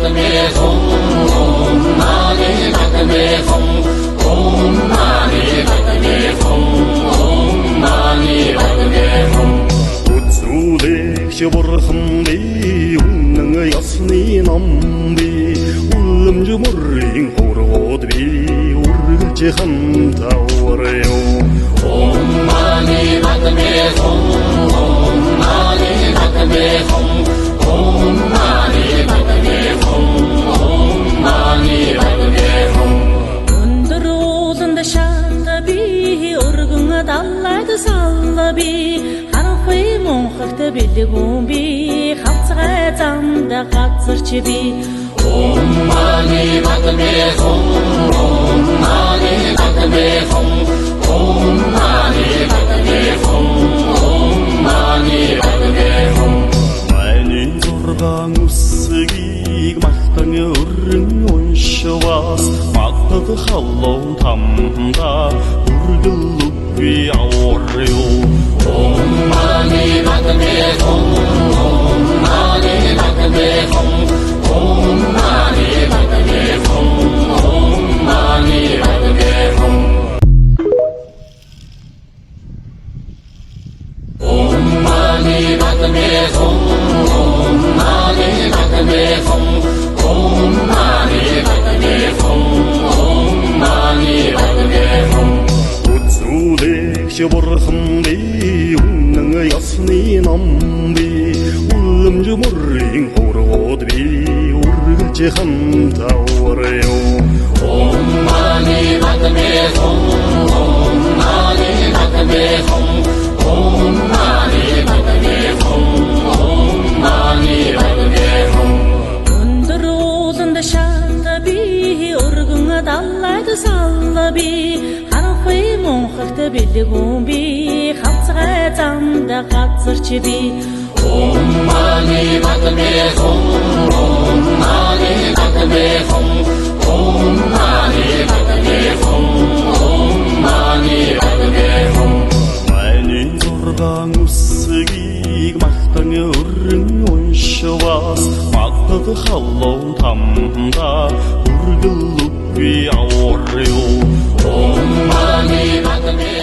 padme hum, om mani padme hum, om mani padme hum, om mani padme hum. Үзүүлэгч бурхан би үнэн ясны нам би улам жумрын хорвод би үргэлж хамтаварё. Om mani padme hum, om mani padme hum, om mani padme hum, om mani padme hum. Өндөр ууланд шаалда би өргөн даллайд салла би харахуй монхогт бэлгүүн би хавцгай замда газарч би Om mani padme hum, om mani padme hum, om mani padme hum, om mani padme hum. Миний зургаан үсгийг мартан өрн уншвас магтад халуун тамда үргэлж би аварё. Om mani padme hum, om mani padme hum, om mani padme hum, om mani padme hum. Om mani padme hum, om mani padme hum, om mani padme hum, om mani padme hum. Үзүүлэгч бурхан би үнэн ясны нам би улам жумрын хорвод би үргэлж хамтаварё. Om mani padme hum, om mani padme hum, om mani padme hum, om mani padme hum. өндөр ууланд шаалда би өргөн даллайд салла би харахуй монхогт бэлгүүн би хавцгай замда газарч би Om mani padme hum, om mani padme hum, om mani padme hum, om mani padme hum. Миний зургаан үсгийг мартан өрн уншвас магтад халуун тамда үргэлж би аварё. Om mani padme